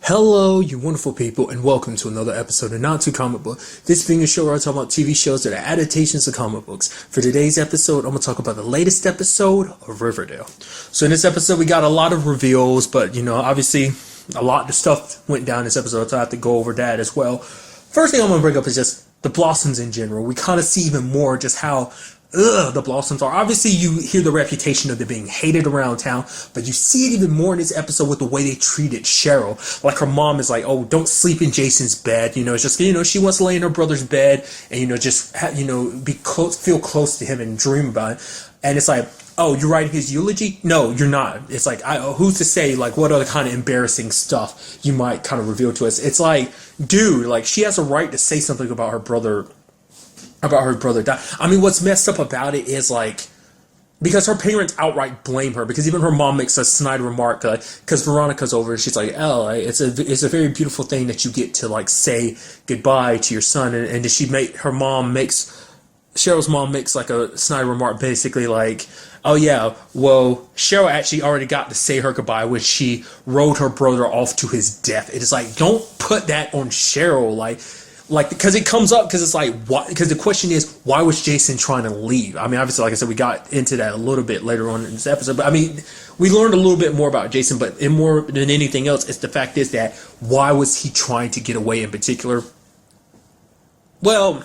Hello, you wonderful people, and welcome to another episode of Not Too Comic Book. This being a show where I talk about TV shows that are adaptations of comic books. For today's episode, I'm going to talk about the latest episode of Riverdale. So in this episode, we got a lot of reveals, but, obviously, a lot of stuff went down this episode, so I have to go over that as well. First thing I'm going to bring up is just the Blossoms in general. We kind of see even more just how the Blossoms are. Obviously, you hear the reputation of them being hated around town, but you see it even more in this episode with the way they treated Cheryl. Like, her mom is like, oh, don't sleep in Jason's bed. It's just, she wants to lay in her brother's bed and, be close, feel close to him and dream about it. And it's like, oh, you're writing his eulogy? No, you're not. It's like, who's to say, like, what other kind of embarrassing stuff you might kind of reveal to us? It's like, dude, like, she has a right to say something about her brother dying. I mean, what's messed up about it is, like, because her parents outright blame her, because even her mom makes a snide remark, because Veronica's over, and she's like, oh, it's a very beautiful thing that you get to, like, say goodbye to your son, and Cheryl's mom makes, like, a snide remark, basically, like, oh, yeah, well, Cheryl actually already got to say her goodbye when she rode her brother off to his death. It is like, don't put that on Cheryl, like, because it comes up, because it's like, why? Because the question is, why was Jason trying to leave? I mean, obviously, like I said, we got into that a little bit later on in this episode, but I mean, we learned a little bit more about Jason, but more than anything else, it's the fact is that, why was he trying to get away in particular? Well,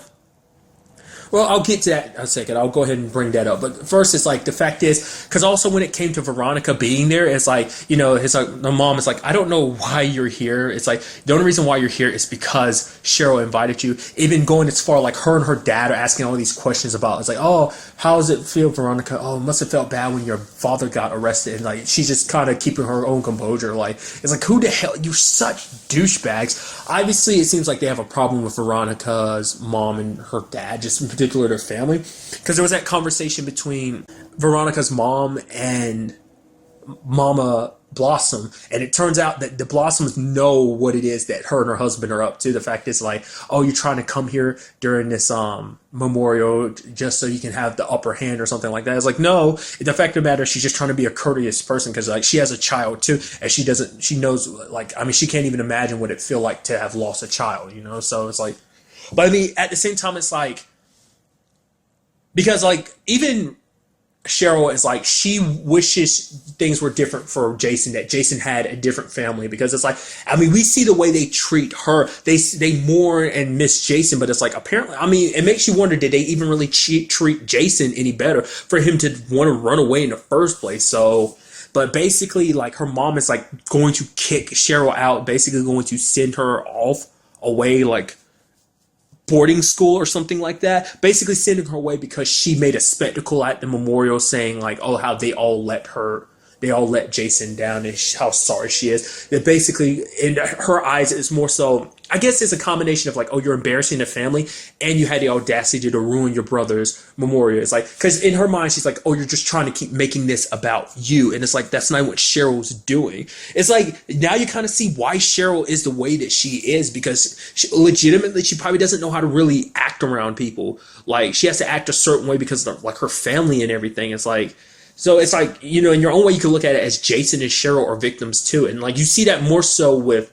I'll get to that in a second. I'll go ahead and bring that up. But first, it's like, the fact is, because also when it came to Veronica being there, it's like, it's like, the mom is like, I don't know why you're here. It's like, the only reason why you're here is because Cheryl invited you. Even going as far, like, her and her dad are asking all these questions about, it's like, oh, how does it feel, Veronica? Oh, it must have felt bad when your father got arrested. And, like, she's just kind of keeping her own composure. Like, it's like, who the hell? You're such douchebags. Obviously, it seems like they have a problem with Veronica's mom and her dad, just in particular their family, because there was that conversation between Veronica's mom and Mama Blossom, and it turns out that the Blossoms know what it is that her and her husband are up to. The fact is, like, oh, you're trying to come here during this memorial just so you can have the upper hand or something like that. It's like, no, the fact of the matter, she's just trying to be a courteous person, because, like, she has a child too, and she knows, like, I mean, she can't even imagine what it feel like to have lost a child, so it's like, but I mean, at the same time, it's like, because, like, even Cheryl is like, she wishes things were different for Jason, that Jason had a different family, because it's like, I mean, we see the way they treat her. They mourn and miss Jason, but it's like, apparently, I mean, it makes you wonder, did they even really treat Jason any better for him to want to run away in the first place? So, but basically, like, her mom is, like, going to kick Cheryl out, basically going to send her off away, like, boarding school or something like that, basically sending her away because she made a spectacle at the memorial, saying, like, oh, how they all let Jason down and how sorry she is. That basically, in her eyes, it's more so, I guess it's a combination of, like, oh, you're embarrassing the family, and you had the audacity to ruin your brother's memorial. It's like, because in her mind, she's like, oh, you're just trying to keep making this about you. And it's like, that's not what Cheryl's doing. It's like, now you kind of see why Cheryl is the way that she is, because she probably doesn't know how to really act around people. Like, she has to act a certain way because of, like, her family and everything. It's like, so it's like, in your own way, you can look at it as Jason and Cheryl are victims too. And, like, you see that more so with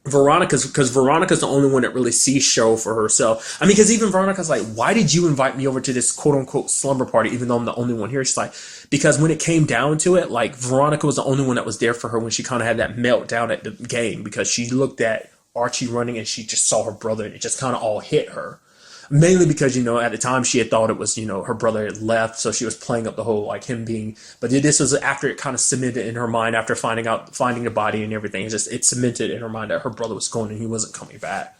Veronica's, because Veronica's the only one that really sees Cheryl for herself. I mean, because even Veronica's like, why did you invite me over to this quote unquote slumber party, even though I'm the only one here? She's like, because when it came down to it, like, Veronica was the only one that was there for her when she kind of had that meltdown at the game, because she looked at Archie running and she just saw her brother, and it just kind of all hit her. Mainly because, at the time she had thought it was, her brother had left, so she was playing up the whole, like, him being, but this was after it kind of cemented in her mind, after finding the body and everything. It cemented in her mind that her brother was gone and he wasn't coming back.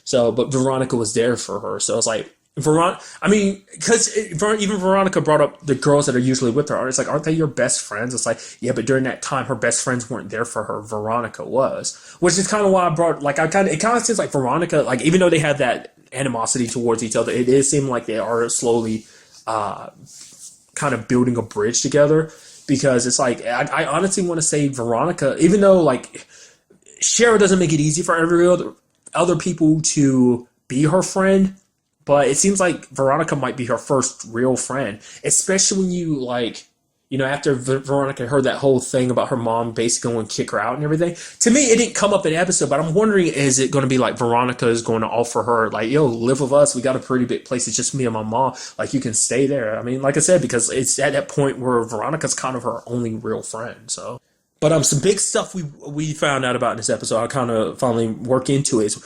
So, but Veronica was there for her, so it's like, I mean, because even Veronica brought up the girls that are usually with her. It's like, aren't they your best friends? It's like, yeah, but during that time, her best friends weren't there for her. Veronica was, which is kind of why I brought, like, it kind of seems like Veronica, like, even though they have that animosity towards each other, it does seem like they are slowly kind of building a bridge together, because it's like, I honestly want to say Veronica, even though, like, Cheryl doesn't make it easy for every other people to be her friend, but it seems like Veronica might be her first real friend, especially when you, like, after Veronica heard that whole thing about her mom basically going to kick her out and everything. To me, it didn't come up in the episode, but I'm wondering, is it going to be like Veronica is going to offer her, like, yo, live with us. We got a pretty big place. It's just me and my mom. Like, you can stay there. I mean, like I said, because it's at that point where Veronica's kind of her only real friend. So, but some big stuff we found out about in this episode, I kind of finally work into is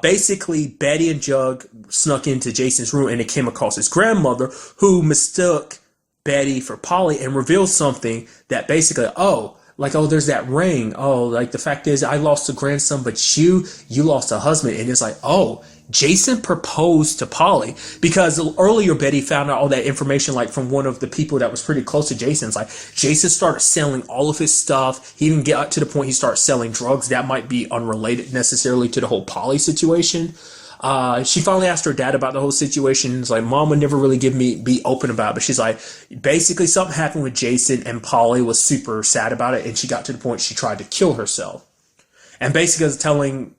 basically Betty and Jug snuck into Jason's room and they came across his grandmother who mistook Betty for Polly and reveals something that basically, there's that ring. Oh, like the fact is I lost a grandson, but you lost a husband. And it's like, oh, Jason proposed to Polly, because earlier Betty found out all that information like from one of the people that was pretty close to Jason. It's like Jason started selling all of his stuff. He even got to the point he started selling drugs. That might be unrelated necessarily to the whole Polly situation. She finally asked her dad about the whole situation. It's like, Mom would never really be open about it. But she's like, basically something happened with Jason and Polly was super sad about it. And she got to the point she tried to kill herself. And basically was telling,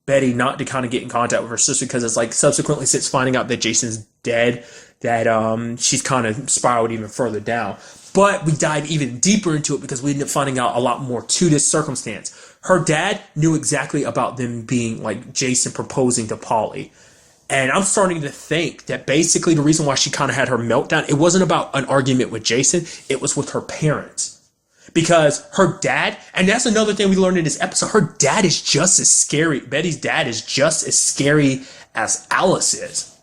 Betty not to kind of get in contact with her sister, because it's like subsequently since finding out that Jason's dead, that she's kind of spiraled even further down. But we dive even deeper into it because we end up finding out a lot more to this circumstance. Her dad knew exactly about them being like Jason proposing to Polly. And I'm starting to think that basically the reason why she kind of had her meltdown, it wasn't about an argument with Jason, it was with her parents. Because her dad, and that's another thing we learned in this episode, her dad is just as scary. Betty's dad is just as scary as Alice is.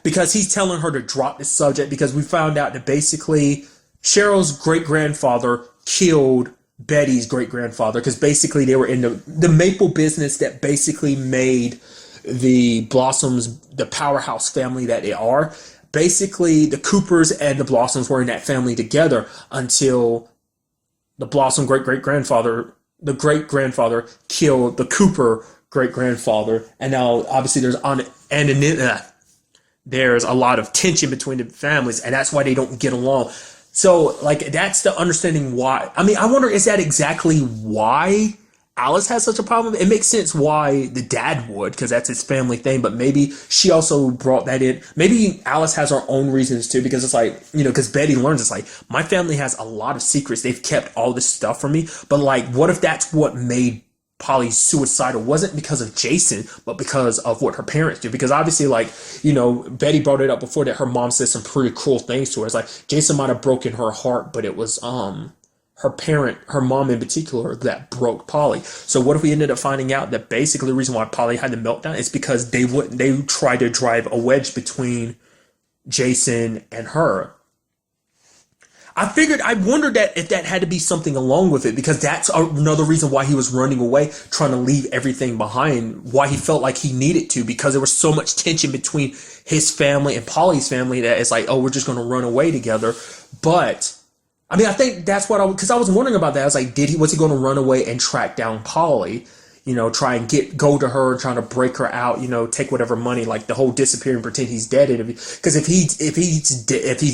Because he's telling her to drop this subject, because we found out that basically Cheryl's great-grandfather killed Betty's great-grandfather, because basically they were in the maple business that basically made the Blossoms the powerhouse family that they are. Basically, the Coopers and the Blossoms were in that family together until the Blossom great-grandfather killed the Cooper great-grandfather. And now, obviously, there's a lot of tension between the families, and that's why they don't get along. So, like, that's the understanding why. I mean, I wonder, is that exactly why Alice has such a problem? It makes sense why the dad would, because that's his family thing, but maybe she also brought that in. Maybe Alice has her own reasons too, because it's like, because Betty learns, it's like, my family has a lot of secrets. They've kept all this stuff from me, but like, what if that's what made Polly suicidal? Wasn't because of Jason, but because of what her parents do. Because obviously, like, Betty brought it up before that her mom said some pretty cruel things to her. It's like Jason might have broken her heart, but it was her mom in particular, that broke Polly. So what if we ended up finding out that basically the reason why Polly had the meltdown is because they tried to drive a wedge between Jason and her. I wondered that if that had to be something along with it, because that's another reason why he was running away, trying to leave everything behind, why he felt like he needed to, because there was so much tension between his family and Polly's family that it's like, oh, we're just going to run away together. But I mean, I think that's what because I was wondering about that. I was like, was he going to run away and track down Polly? Try and go to her, trying to break her out, take whatever money, like the whole disappear and pretend he's dead. Because if he's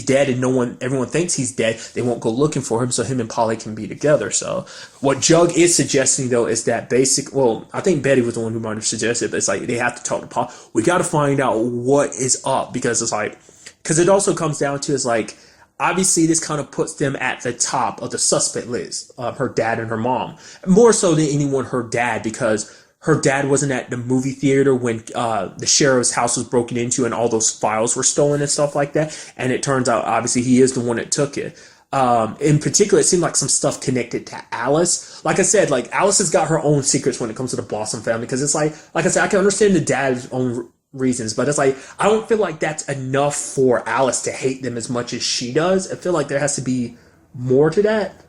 dead and everyone thinks he's dead, they won't go looking for him, so him and Polly can be together. So what Jug is suggesting though is that I think Betty was the one who might have suggested, but it's like they have to talk to Polly. We got to find out what is up, because it's like, because it also comes down to, it's like, obviously, this kind of puts them at the top of the suspect list, her dad and her mom. More so than anyone, her dad, because her dad wasn't at the movie theater when the sheriff's house was broken into and all those files were stolen and stuff like that. And it turns out, obviously, he is the one that took it. In particular, it seemed like some stuff connected to Alice. Like I said, like Alice has got her own secrets when it comes to the Blossom family, because it's like I said, I can understand the dad's own reasons, but it's like, I don't feel like that's enough for Alice to hate them as much as she does. I feel like there has to be more to that.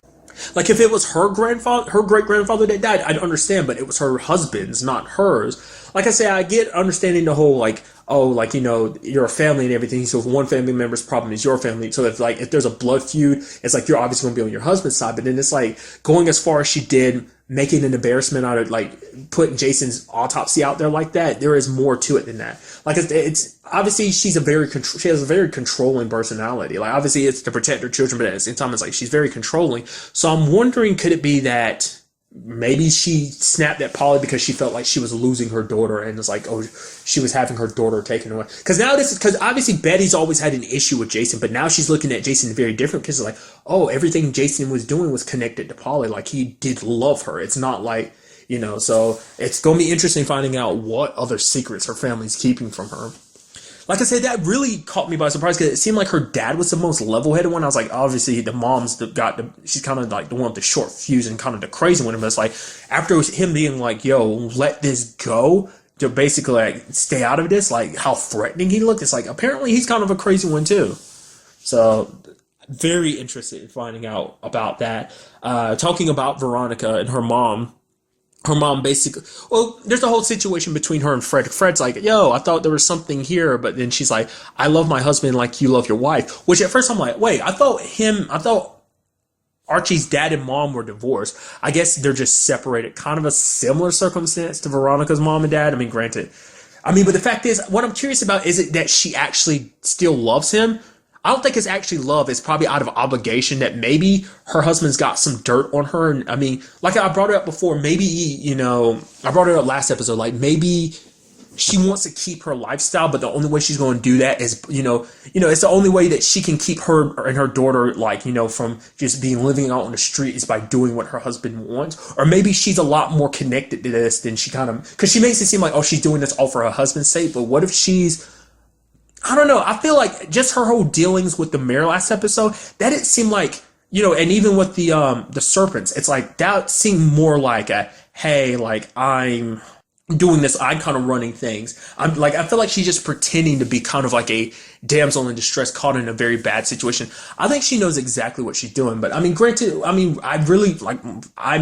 Like, if it was her great-grandfather that died, I'd understand, but it was her husband's, not hers. Like I say, I get understanding the whole, like, you're a family and everything, so if one family member's problem is your family, so if there's a blood feud, it's like you're obviously going to be on your husband's side, but then it's like, going as far as she did, making an embarrassment out of, like, putting Jason's autopsy out there like that, there is more to it than that. Like, it's obviously she has a very controlling personality. Like, obviously it's to protect her children, but at the same time, it's like she's very controlling. So I'm wondering, could it be that maybe she snapped at Polly because she felt like she was losing her daughter, and it's like, oh, she was having her daughter taken away. Because now because obviously Betty's always had an issue with Jason, but now she's looking at Jason very different because it's like, oh, everything Jason was doing was connected to Polly. Like, he did love her. It's not like, so it's going to be interesting finding out what other secrets her family's keeping from her. Like I said, that really caught me by surprise because it seemed like her dad was the most level-headed one. I was like, obviously, the mom's she's kind of like the one with the short fuse and kind of the crazy one. But it's like, after him being like, yo, let this go, to basically like stay out of this, like how threatening he looked, it's like, apparently he's kind of a crazy one too. So, very interested in finding out about that. Talking about Veronica and her mom. Her mom basically, well, there's a whole situation between her and Fred. Fred's like, yo, I thought there was something here. But then she's like, I love my husband like you love your wife. Which at first I'm like, wait, I thought Archie's dad and mom were divorced. I guess they're just separated. Kind of a similar circumstance to Veronica's mom and dad. I mean, granted. But the fact is, what I'm curious about, is it that she actually still loves him? I don't think it's actually love. It's probably out of obligation that maybe her husband's got some dirt on her. And I mean, like I brought it up before, maybe, I brought it up last episode, like maybe she wants to keep her lifestyle, but the only way she's going to do that is, it's the only way that she can keep her and her daughter, like, from just living out on the street is by doing what her husband wants. Or maybe she's a lot more connected to this than she because she makes it seem like, oh, she's doing this all for her husband's sake. But what if I don't know. I feel like just her whole dealings with the mayor last episode, that it seemed like, and even with the serpents, it's like that seemed more like hey, like I'm doing this, I'm kind of running things. I feel like she's just pretending to be kind of like a damsel in distress caught in a very bad situation. I think she knows exactly what she's doing. But I mean, granted, I'm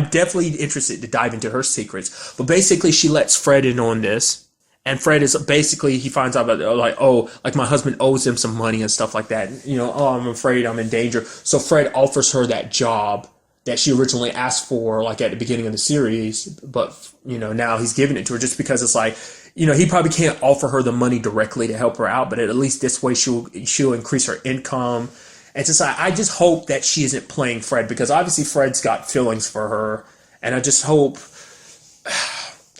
definitely interested to dive into her secrets. But basically, she lets Fred in on this. And Fred is basically, he finds out about, like my husband owes him some money and stuff like that. I'm afraid I'm in danger. So Fred offers her that job that she originally asked for, like at the beginning of the series. But, now he's giving it to her just because it's like, he probably can't offer her the money directly to help her out. But at least this way she'll increase her income. And just I just hope that she isn't playing Fred, because obviously Fred's got feelings for her. And I just hope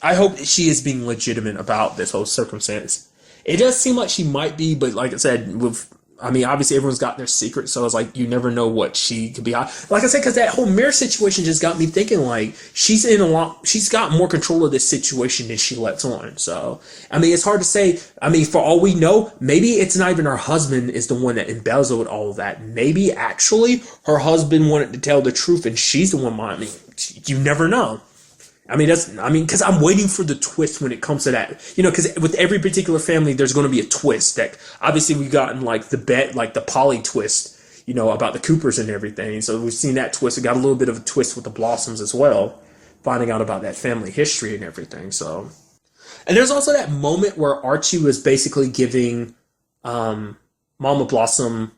that she is being legitimate about this whole circumstance. It does seem like she might be, but like I said, obviously everyone's got their secrets, so it's like you never know what she could be. Like I said, because that whole mirror situation just got me thinking, like she's got more control of this situation than she lets on. So, it's hard to say. For all we know, maybe it's not even her husband is the one that embezzled all of that. Maybe actually her husband wanted to tell the truth and she's the one. You never know. Because I'm waiting for the twist when it comes to that. Because with every particular family, there's going to be a twist. That obviously we've gotten like the Polly twist, about the Coopers and everything. So we've seen that twist. We got a little bit of a twist with the Blossoms as well, finding out about that family history and everything. So, and there's also that moment where Archie was basically giving Mama Blossom,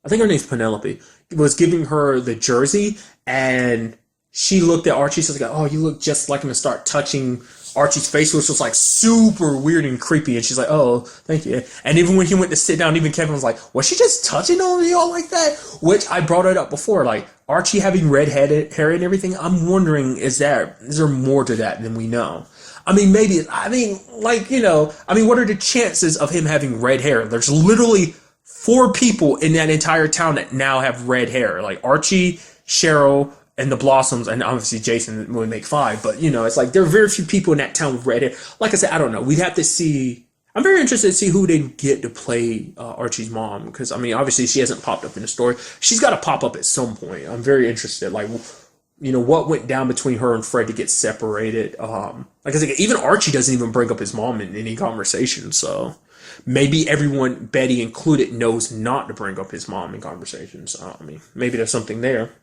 I think her name's Penelope, was giving her the jersey, and she looked at Archie, so like, oh, you look just like him, and start touching Archie's face, which was like super weird and creepy. And she's like, oh, thank you. And even when he went to sit down, even Kevin was like, was she just touching on y'all like that? Which I brought it up before, like Archie having red hair and everything. I'm wondering, is there more to that than we know? Maybe, what are the chances of him having red hair? There's literally 4 people in that entire town that now have red hair, like Archie, Cheryl, and the Blossoms, and obviously Jason would make 5, but it's like there are very few people in that town with red hair. Like I said, I don't know. We'd have to see. I'm very interested to see who they get to play Archie's mom, because obviously she hasn't popped up in the story. She's got to pop up at some point. I'm very interested. Like, what went down between her and Fred to get separated. Like I said, even Archie doesn't even bring up his mom in any conversation. So maybe everyone, Betty included, knows not to bring up his mom in conversations. Maybe there's something there.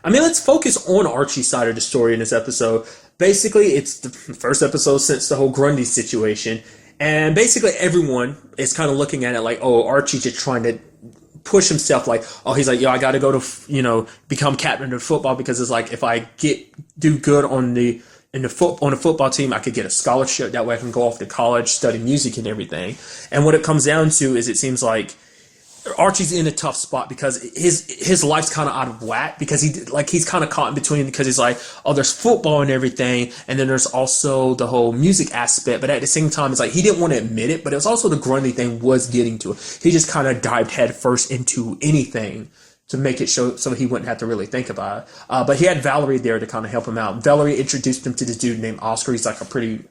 Let's focus on Archie's side of the story in this episode. Basically, it's the first episode since the whole Grundy situation. And basically everyone is kind of looking at it like, oh, Archie's just trying to push himself, like, oh, he's like, yo, I got to go to, become captain of football, because it's like, if I do good on the football team, I could get a scholarship. That way I can go off to college, study music and everything. And what it comes down to is it seems like Archie's in a tough spot because his life's kind of out of whack because he's kind of caught in between because he's like, oh, there's football and everything, and then there's also the whole music aspect, but at the same time it's like he didn't want to admit it, but it was also the Grundy thing was getting to it. He just kind of dived headfirst into anything to make it show so he wouldn't have to really think about it. But he had Valerie there to kind of help him out. Valerie introduced him to this dude named Oscar. He's like a pretty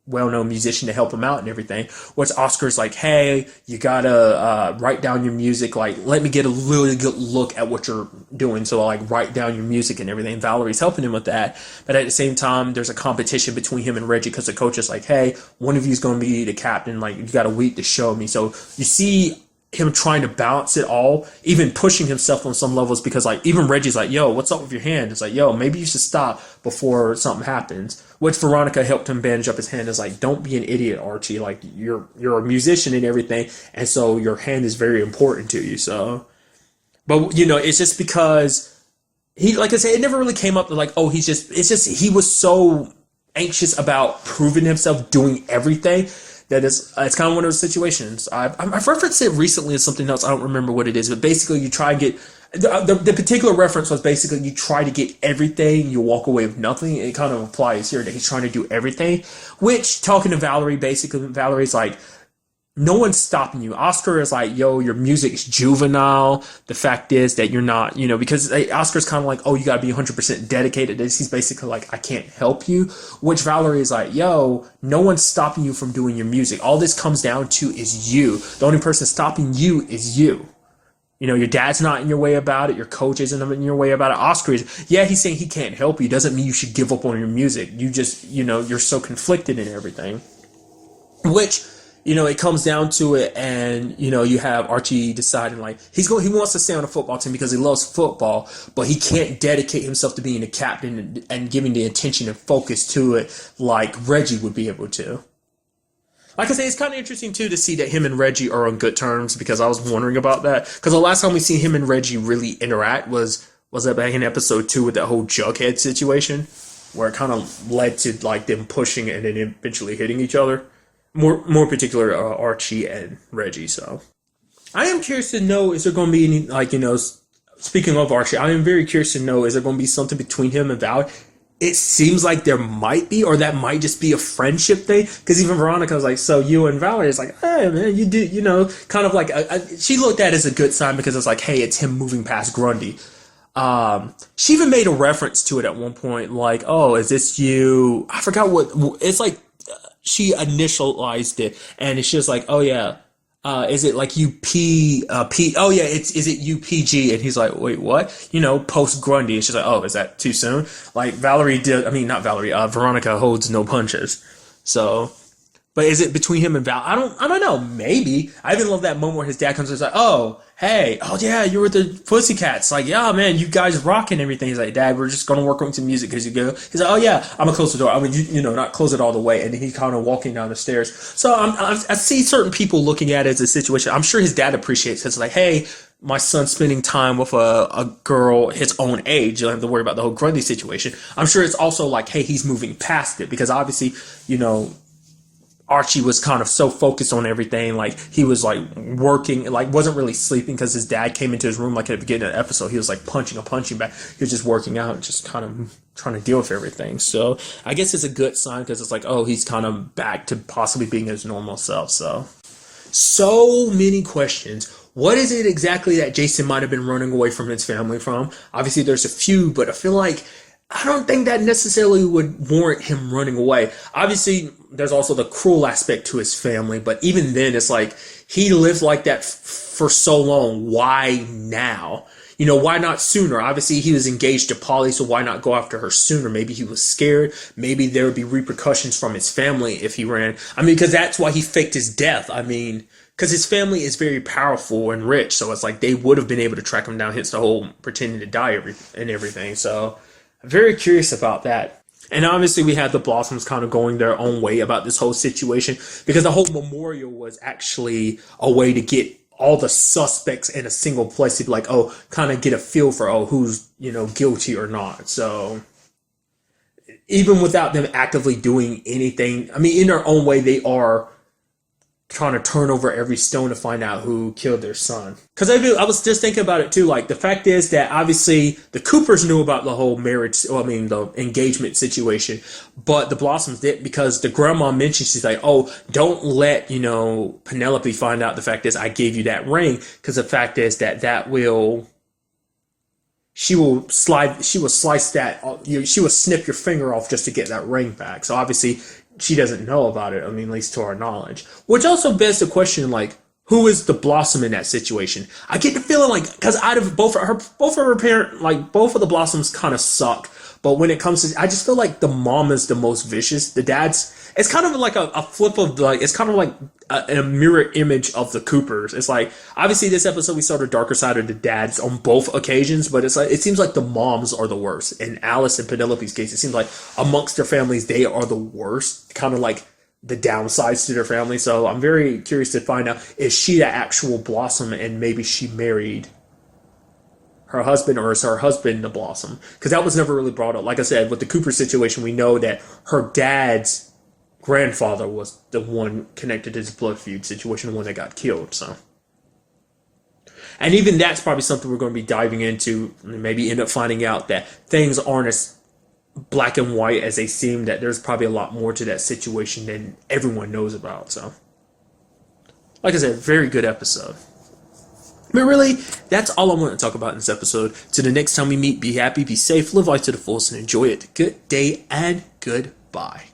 well-known musician to help him out and everything, which Oscar's like, hey, you gotta write down your music, like let me get a really good look at what you're doing, so like write down your music and everything. Valerie's helping him with that, but at the same time there's a competition between him and Reggie because the coach is like, hey, one of you's gonna be the captain, like you got a week to show me. So you see him trying to balance it all, even pushing himself on some levels because like even Reggie's like, yo, what's up with your hand? It's like, yo, maybe you should stop before something happens. Which Veronica helped him bandage up his hand. Is like, don't be an idiot, Archie. Like you're a musician and everything, and so your hand is very important to you. So, but it's just because he, like I said, it never really came up to like, oh, it's just he was so anxious about proving himself, doing everything. That it's kind of one of those situations. I've referenced it recently as something else. I don't remember what it is, but basically you try and get the particular reference was basically you try to get everything, you walk away with nothing. It kind of applies here that he's trying to do everything. Which, talking to Valerie, basically Valerie's like, no one's stopping you. Oscar is like, yo, your music's juvenile. The fact is that you're not, because Oscar's kind of like, oh, you got to be 100% dedicated to this. He's basically like, I can't help you. Which Valerie is like, yo, no one's stopping you from doing your music. All this comes down to is you. The only person stopping you is you. Your dad's not in your way about it. Your coach isn't in your way about it. Oscar is. Yeah, he's saying he can't help you. Doesn't mean you should give up on your music. You just, you're so conflicted in everything. Which, it comes down to it, and you have Archie deciding like he wants to stay on the football team because he loves football, but he can't dedicate himself to being a captain and giving the attention and focus to it like Reggie would be able to. Like I say, it's kind of interesting too to see that him and Reggie are on good terms because I was wondering about that because the last time we see him and Reggie really interact was that back in episode 2 with that whole Jughead situation where it kind of led to like them pushing and then eventually hitting each other. More particular, Archie and Reggie. So, I am curious to know, is there going to be any, like, speaking of Archie, I am very curious to know, is there going to be something between him and Val? It seems like there might be, or that might just be a friendship thing. Because even Veronica was like, so you and Valerie is like, hey, man, you do, kind of like, she looked at it as a good sign because it's like, hey, it's him moving past Grundy. She even made a reference to it at one point, like, oh, is this you? I forgot what, it's like, she initialized it, and it's just like, oh yeah, is it like oh yeah, is it UPG? And he's like, wait, what? Post Grundy. And she's like, oh, is that too soon? Like not Valerie. Veronica holds no punches. So, but is it between him and Val? I don't know. Maybe. I even love that moment where his dad comes and is like, oh, hey, oh yeah, you were the Pussycats. Like, yeah, man, you guys rocking everything. He's like, Dad, we're just gonna work on some music because you go. He's like, oh yeah, I'm gonna close the door. I mean, not close it all the way. And then he's kind of walking down the stairs. So I see certain people looking at it as a situation. I'm sure his dad appreciates it. It's like, hey, my son's spending time with a girl his own age. You don't have to worry about the whole Grundy situation. I'm sure it's also like, hey, he's moving past it because obviously, Archie was kind of so focused on everything, like he was like working, like wasn't really sleeping because his dad came into his room like at the beginning of the episode. He was like punching a punching bag. He was just working out and just kind of trying to deal with everything. So I guess it's a good sign because it's like, oh, he's kind of back to possibly being his normal self. So many questions. What is it exactly that Jason might have been running away from his family from? Obviously there's a few, but I feel like I don't think that necessarily would warrant him running away. Obviously, there's also the cruel aspect to his family, but even then, it's like he lived like that for so long. Why now? Why not sooner? Obviously, he was engaged to Polly, so why not go after her sooner? Maybe he was scared. Maybe there would be repercussions from his family if he ran. Because that's why he faked his death. Because his family is very powerful and rich, so it's like they would have been able to track him down, hence the whole pretending to die and everything. So I'm very curious about that. And obviously we had the Blossoms kind of going their own way about this whole situation because the whole memorial was actually a way to get all the suspects in a single place to be like, oh, kind of get a feel for, oh, who's, guilty or not. So even without them actively doing anything, in their own way, they are trying to turn over every stone to find out who killed their son. Because I was just thinking about it too. Like, the fact is that obviously the Coopers knew about the whole marriage, the engagement situation, but the Blossoms didn't, because the grandma mentioned, she's like, oh, don't let, Penelope find out. The fact is, I gave you that ring, because the fact is that she will slice that, she will snip your finger off just to get that ring back. So obviously, she doesn't know about it, at least to our knowledge. Which also begs the question, like, who is the Blossom in that situation? I get the feeling like, because out of both of her parents, like, both of the Blossoms kind of suck. But when it comes to, I just feel like the mom is the most vicious. The dad's, it's kind of like a flip of, like, it's kind of like a mirror image of the Coopers. It's like, obviously this episode we saw the darker side of the dads on both occasions, but it's like, it seems like the moms are the worst. In Alice and Penelope's case, it seems like amongst their families, they are the worst, kind of like the downsides to their family. So I'm very curious to find out, is she the actual Blossom, and maybe she married her husband, or is her husband the Blossom? Because that was never really brought up. Like I said, with the Cooper situation, we know that her dad's grandfather was the one connected to this blood feud situation, the one that got killed. So, and even that's probably something we're going to be diving into, and maybe end up finding out that things aren't as black and white as they seem, that there's probably a lot more to that situation than everyone knows about. So, like I said, very good episode. But really, that's all I want to talk about in this episode. Till the next time we meet, be happy, be safe, live life to the fullest, and enjoy it. Good day and goodbye.